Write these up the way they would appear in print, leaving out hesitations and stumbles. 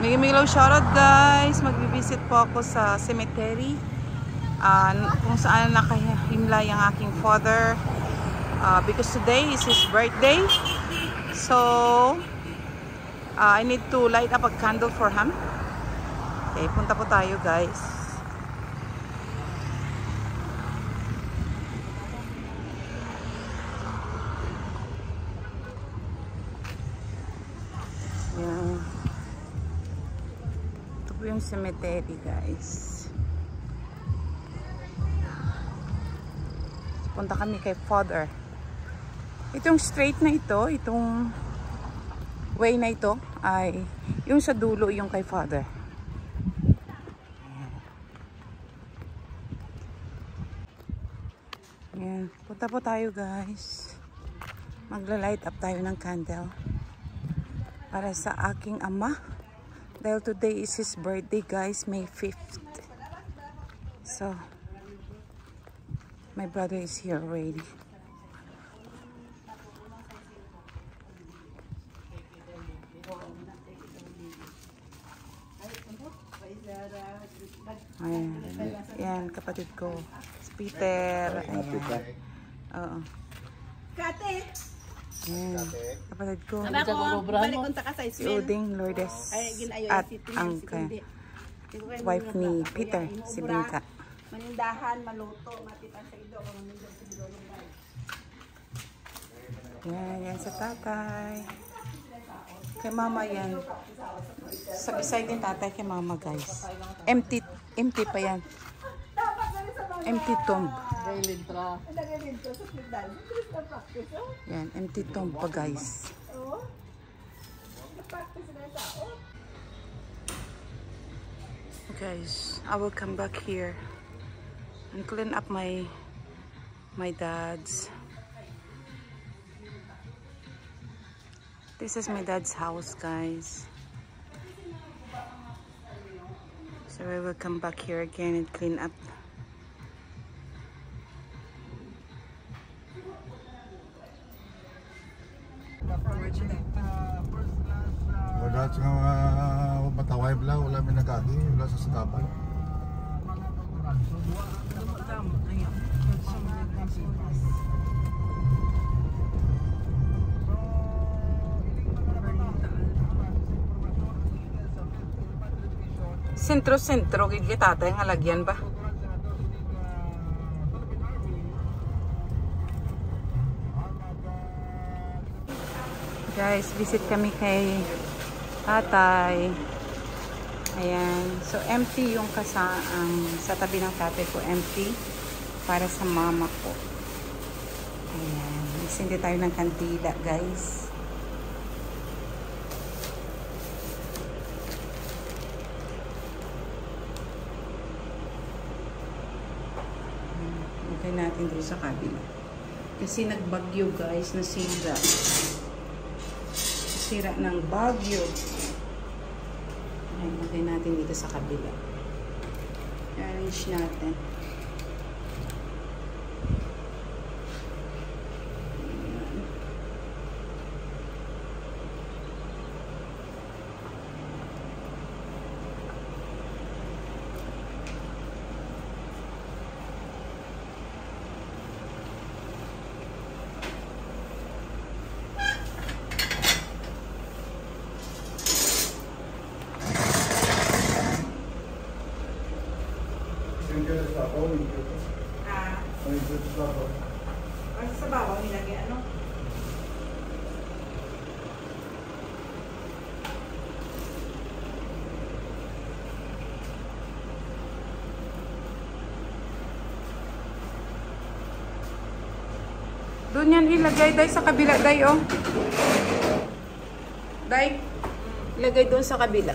Migimilaw shoutout guys. Magbibisit po ako sa cemetery. Kung saan nakahimlay ang aking father. Because today is his birthday. So, I need to light up a candle for him. Okay, punta po tayo guys. Yan. Ito po yung cemetery guys. Punta kami kay father. Itong straight na ito, itong way na ito ay yung sa dulo yung kay father. Ayan. Punta po tayo guys. Magla-light up tayo ng candle para sa aking ama. Dahil today is his birthday guys, May 5th. So, my brother is here already. Ayan, yan kapatid ko. Si Peter. Oo. Kate! Ayan, kapatid ko. Si Uding Lourdes. At ang wife ni Peter, si Bingka. Manindahan, maluto, matipan sa ido, manindahan sa ido. Yan sa tatay. Kay mama yan. Sa beside din tatay kay mama guys. Empty pa yan. Empty tomb. Yan, empty tomb pa guys. Guys, I will come back here and clean up my dad's. This is my dad's house, guys. So we will come back here again and clean up. Wala sa mga mataway bala, wala may nagagi, wala sa sakapal. Sentro-sentro, gid kita tatay nga lagyan ba? Guys, visit kami kay tatay. Ayan. So, empty yung sa tabi ng tatay ko. Empty. Para sa mama ko. Ayan. Isindi tayo ng kandila, guys. Okay natin dito sa kabila. Kasi nagbagyo, guys. Nasira. Sira ng bagyo. Ayan, lagay natin dito sa kabila. I-arrange natin. Sa bawang nilagay ano? Doon yan ilagay, day, sa kabila, day, oh. Day, ilagay doon sa kabila.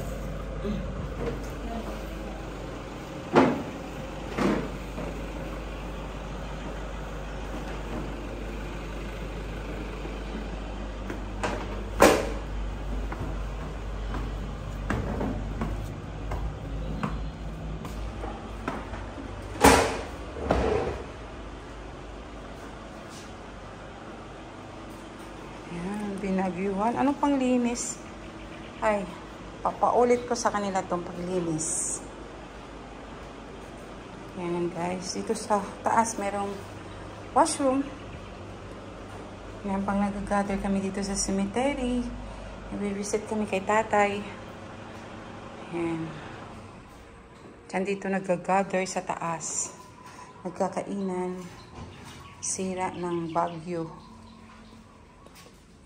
Binagyuhan. Anong panglinis? Ay, Papaulit ko sa kanila itong paglinis. Yan guys. Dito sa taas merong washroom. Yan, pang nag-gather kami dito sa cemetery. Nag-visit kami kay tatay. Yan. Diyan dito nag-gather sa taas. Nagkakainan. Sira ng bagyo.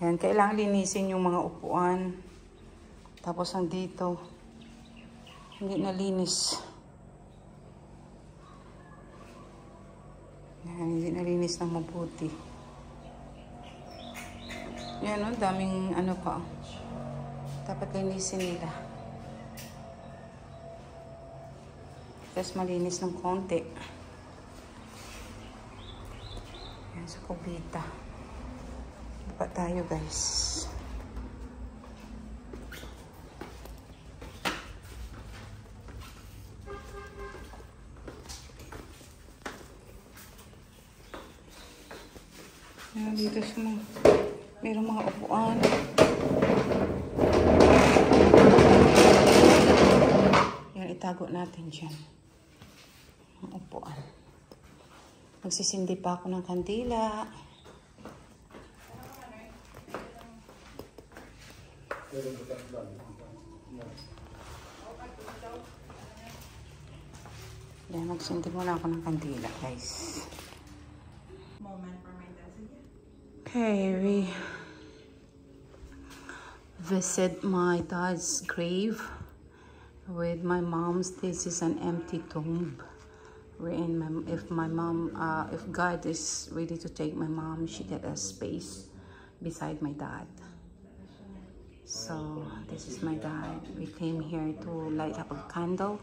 Yan, kailangan linisin yung mga upuan. Tapos ang dito, hindi nalinis. Yan, hindi nalinis ng mabuti. Yan, no, daming ano pa. Dapat linisin nila. Tapos malinis ng konti. Yan, sa kubita. Baba tayo, guys. Yan, dito sa mga, mayroong mga upuan. Yan, itago natin dyan. Ang upuan. Magsisindi pa ako ng kandila. Yan, magsindi muna ako ng kandila, guys. Okay, we visit my dad's grave with my mom's. This is an empty tomb. If God is ready to take my mom, she get a space beside my dad. So this is my dad. We came here to light up a candle.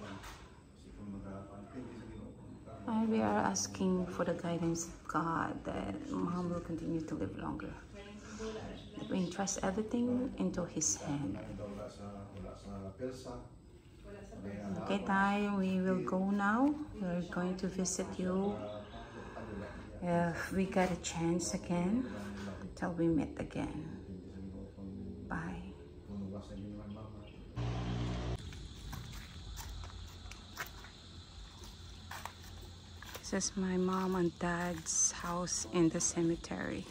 And we are asking for the guidance of God that Mom will continue to live longer. That we entrust everything into His hand. Okay, Tay, we will go now. We're going to visit you if we get a chance again until we meet again. Bye. This is my mom and dad's house in the cemetery.